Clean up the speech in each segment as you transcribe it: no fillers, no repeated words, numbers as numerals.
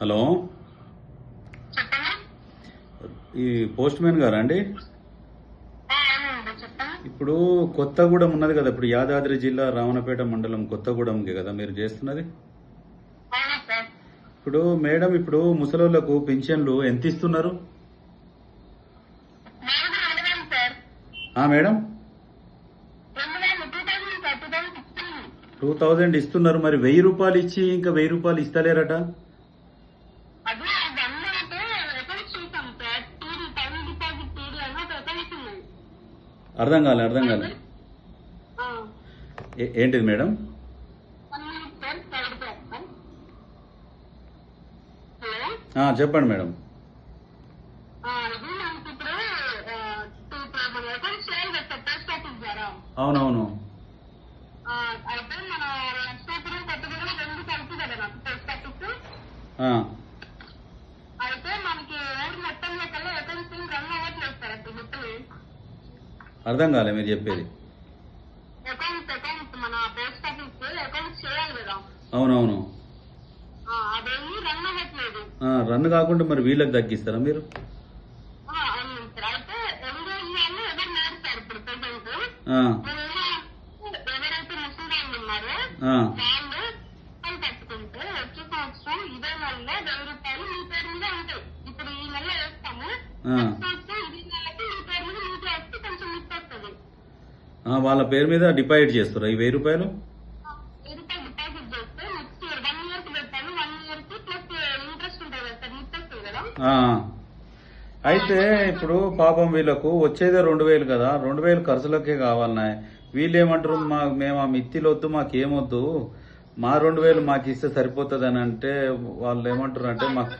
Hello, ఈ post man గారా అండి? ఇప్పుడు కొత్తగూడెం ఉన్నది కదా, ఇప్పుడు యాదాద్రి జిల్లా రావణపేట మండలం కొత్తగూడెంకి కదా మీరు చేస్తున్నది. ఇప్పుడు మేడం, ఇప్పుడు ముసలోళ్లకు పెన్షన్లు ఎంత ఇస్తున్నారు? మేడం 2000 ఇస్తున్నారు. మరి 1000 రూపాయలు ఇచ్చి ఇంకా 1000 రూపాయలు ఇస్తలేరట. అర్థం కాలే ఏంటిది మేడం? చెప్పండి మేడం. అవునవును. అర్థం కాలే మీరు చెప్పేది. అవునవును. రన్ కాకుండా మరి వీళ్ళకి తగ్గిస్తారా మీరు? వాళ్ళ పేరు మీద డిపాజిట్ చేస్తారా ఈ 1000 రూపాయలు? అయితే ఇప్పుడు పాపం వీళ్ళకు వచ్చేదే 2000 కదా, 2000 ఖర్చులకే కావాలన్నా. వీళ్ళు ఏమంటారు, మేము ఆ మిత్తిలొద్దు, మాకేమొద్దు, మా 2000 మాకు ఇస్తే సరిపోతుంది అని అంటే, వాళ్ళు ఏమంటారు అంటే మాకు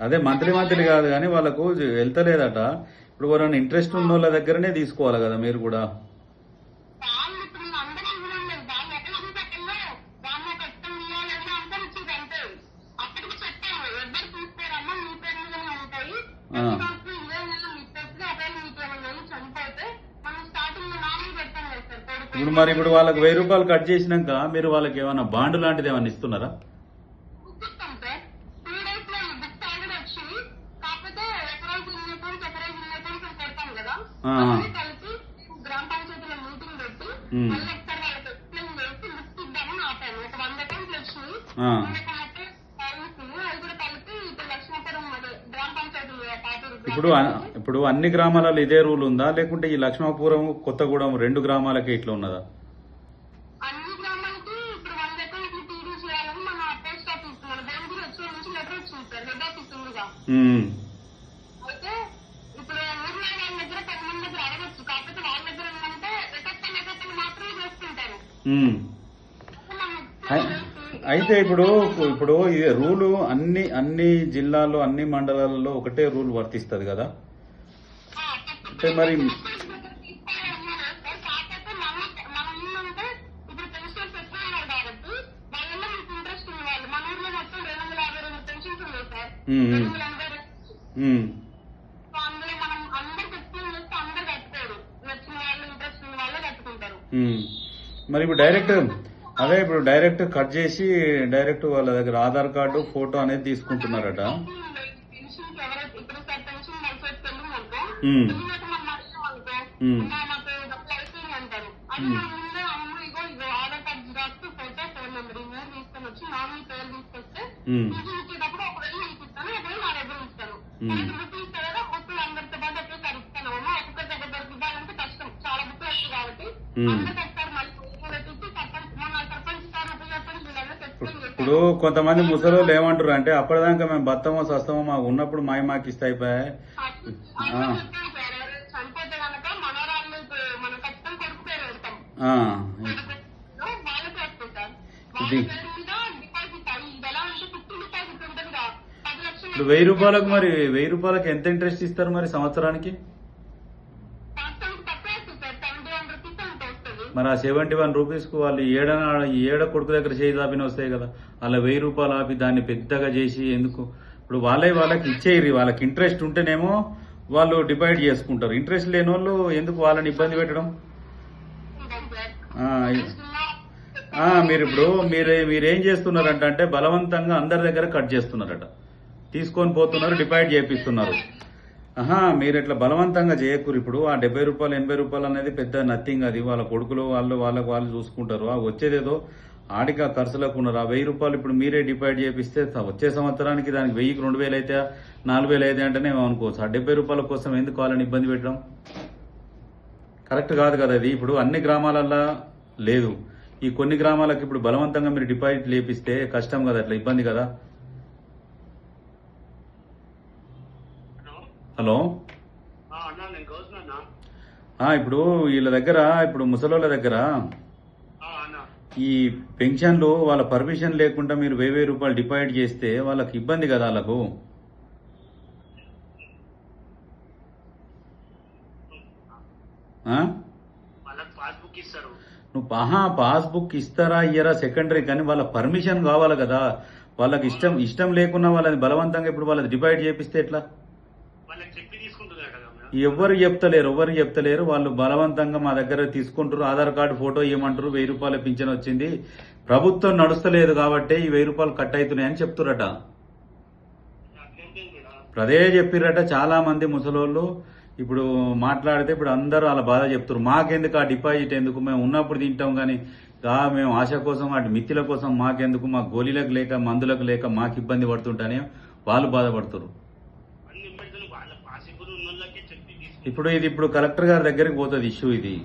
అదే మంత్లీ కాదు కానీ వాళ్ళకు వెళ్తలేదట. ఇప్పుడు ఎవరైనా ఇంట్రెస్ట్ ఉన్న వాళ్ళ దగ్గరనే తీసుకోవాలి కదా మీరు కూడా. ఇప్పుడు వాళ్ళకి 1000 రూపాయలు కట్ చేసినాక మీరు వాళ్ళకి ఏమైనా బాండ్ లాంటిది ఏమైనా ఇస్తున్నారా? ఇప్పుడు అన్ని గ్రామాలలో ఇదే రూల్ ఉందా, లేకుంటే ఈ లక్ష్మాపురం కొత్తగూడెం 2 గ్రామాలకే ఇట్లా ఉన్నదా? అయితే ఇప్పుడు ఈ రూలు అన్ని జిల్లాల్లో అన్ని మండలాలలో ఒకటే రూల్ వర్తిస్తుంది కదా. అంటే మరి మరి ఇప్పుడు డైరెక్ట్ కట్ చేసి డైరెక్ట్ వాళ్ళ దగ్గర ఆధార్ కార్డు, ఫోటో అనేది తీసుకుంటున్నారట. ఇప్పుడు కొంతమంది ముసలోళ్ళు ఏమంటారు అంటే, అప్పటిదాకా మేము బతమో సస్తమో మాకు ఉన్నప్పుడు మాకు ఇస్తే అయిపోయాయి. ఇప్పుడు 1000 రూపాయలకు మరి 1000 రూపాయలకు ఎంత ఇంట్రెస్ట్ ఇస్తారు మరి సంవత్సరానికి? మరి ఆ 71 రూపీస్ కు వాళ్ళు ఏడ కొడుకు దగ్గర చేయి దాపిన వస్తాయి కదా, అలా 1000 రూపాయలు ఆపి దాన్ని పెద్దగా చేసి ఎందుకు? ఇప్పుడు వాళ్ళకి ఇచ్చేయరు. వాళ్ళకి ఇంట్రెస్ట్ ఉంటేనేమో వాళ్ళు డివైడ్ చేసుకుంటారు, ఇంట్రెస్ట్ లేని వాళ్ళు ఎందుకు వాళ్ళని ఇబ్బంది పెట్టడం? మీరు ఇప్పుడు మీరేం చేస్తున్నారంట అంటే బలవంతంగా అందరి దగ్గర కట్ చేస్తున్నారట, తీసుకొని పోతున్నారు, డిపాజిట్ చేపిస్తున్నారు. మీరు ఇట్లా బలవంతంగా చేయకూరు. ఇప్పుడు ఆ 70 రూపాయలు 80 రూపాయలు అనేది పెద్ద నథింగ్. అది వాళ్ళ కొడుకులు వాళ్ళు చూసుకుంటారు. ఆ వచ్చేదేదో ఆడికి ఆ ఖర్చులకు ఉన్నారు. ఆ 1000 రూపాయలు ఇప్పుడు మీరే డిపాజిట్ చేపిస్తే వచ్చే సంవత్సరానికి దానికి 1000కి 2000 అయితే 4000 అయితే అంటేనే అనుకోవచ్చు. ఆ 70 రూపాయల కోసం ఎందుకు వాళ్ళని ఇబ్బంది పెట్టడం కరెక్ట్ కాదు కదా. అది ఇప్పుడు అన్ని గ్రామాలల్లో లేదు. ఈ కొన్ని గ్రామాలకు ఇప్పుడు బలవంతంగా మీరు డిపాజిట్ లేపిస్తే కష్టం కదా, అట్లా ఇబ్బంది కదా. హలో, ఇప్పుడు వీళ్ళ దగ్గర, ఇప్పుడు ముసలోళ్ళ దగ్గర ఈ పెన్షన్లు వాళ్ళ పర్మిషన్ లేకుండా మీరు 1000 రూపాయలు డిపాజిట్ చేస్తే వాళ్ళకి ఇబ్బంది కదా. వాళ్ళకు నువ్వు పాస్బుక్ ఇస్తారా ఇయ్యరా సెకండరీ, కానీ వాళ్ళ పర్మిషన్ కావాలి కదా. వాళ్ళకి ఇష్టం లేకున్నా వాళ్ళని బలవంతంగా ఇప్పుడు వాళ్ళది డిపాజిట్ చేపిస్తే ఎట్లా? ఎవరు చెప్తలేరు. వాళ్ళు బలవంతంగా మా దగ్గర తీసుకుంటారు. Aadhaar card photo ఇవ్వమంటారు. 1000 రూపాయల పింఛన్ వచ్చింది, ప్రభుత్వం నడుస్తలేదు కాబట్టి ఈ 1000 రూపాయలు కట్ అవుతున్నాయని చెప్తురట. అదే చెప్పిరట చాలా మంది ముసలోళ్ళు. ఇప్పుడు మాట్లాడితే ఇప్పుడు అందరూ వాళ్ళ బాధ చెప్తారు. మాకెందుకు ఆ డిపాజిట్ ఎందుకు, మేము ఉన్నప్పుడు తింటాం కానీ మేము ఆశ కోసం వాటి మిత్తిల కోసం మాకెందుకు, మా గోళీలకు లేక మందులకు లేక మాకు ఇబ్బంది పడుతుంటానే వాళ్ళు బాధపడుతున్నారు. ఇప్పుడు కలెక్టర్ గారి దగ్గరికి పోతుంది ఇష్యూ ఇది.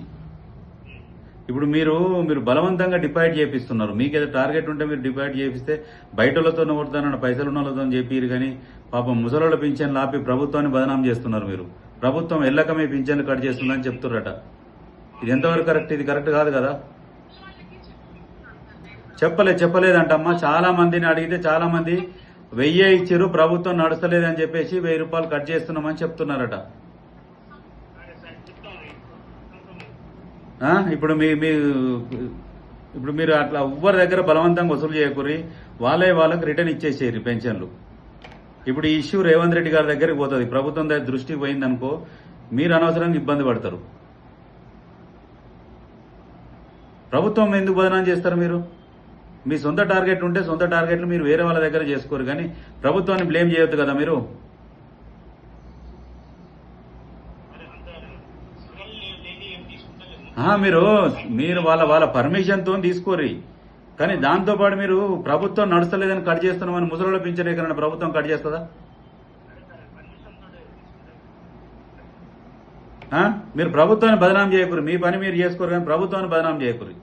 ఇప్పుడు మీరు బలవంతంగా డిపాజిట్ చేపిస్తున్నారు. మీకు ఏదో టార్గెట్ ఉంటే మీరు డిపాజిట్ చేపిస్తే బయటలతో ఓడతానన్న పైసలు ఉన్న వాళ్ళతో చెప్పారు, కానీ పాపం ముసలోళ్ళ పింఛన్లు ఆపి ప్రభుత్వాన్ని బదనాం చేస్తున్నారు. మీరు ప్రభుత్వం ఎల్లకమే పింఛన్లు కట్ చేస్తుందని చెప్తున్నారట. ఇది ఎంతవరకు కరెక్ట్? ఇది కరెక్ట్ కాదు కదా. చెప్పలేదంటమ్మా. చాలా మందిని అడిగితే చాలా మంది 1000 ఇచ్చారు, ప్రభుత్వం నడుస్తలేదని చెప్పేసి 1000 రూపాయలు కట్ చేస్తున్నామని చెప్తున్నారట. ఇప్పుడు మీరు అట్లా ఎవ్వరి దగ్గర బలవంతంగా వసూలు చేయకూరి, వాళ్ళకు రిటర్న్ ఇచ్చేసేరు పెన్షన్లు. ఇప్పుడు ఈ ఇష్యూ రేవంత్ రెడ్డి గారి దగ్గరికి పోతుంది. ప్రభుత్వం దగ్గర దృష్టికి పోయిందనుకో మీరు అనవసరంగా ఇబ్బంది పడతారు. ప్రభుత్వం ఎందుకు బదనాం చేస్తారు? మీరు మీ సొంత టార్గెట్ ఉంటే సొంత టార్గెట్లు మీరు వేరే వాళ్ళ దగ్గర చేసుకోరు, కానీ ప్రభుత్వాన్ని బ్లేమ్ చేయొద్దు కదా మీరు. మీరు వాళ్ళ పర్మిషన్ తో తీసుకోరు, కానీ దాంతో పాటు మీరు ప్రభుత్వం నడుస్తలేదని కట్ చేస్తున్నామని ముసలోళ్ళ పింఛన్ ఎక్కడైనా ప్రభుత్వం కట్ చేస్తుందా? మీరు ప్రభుత్వాన్ని బదనాం చేయకూరు. మీ పని మీరు చేసుకోరు, కానీ ప్రభుత్వాన్ని బదనాం చేయకూరు.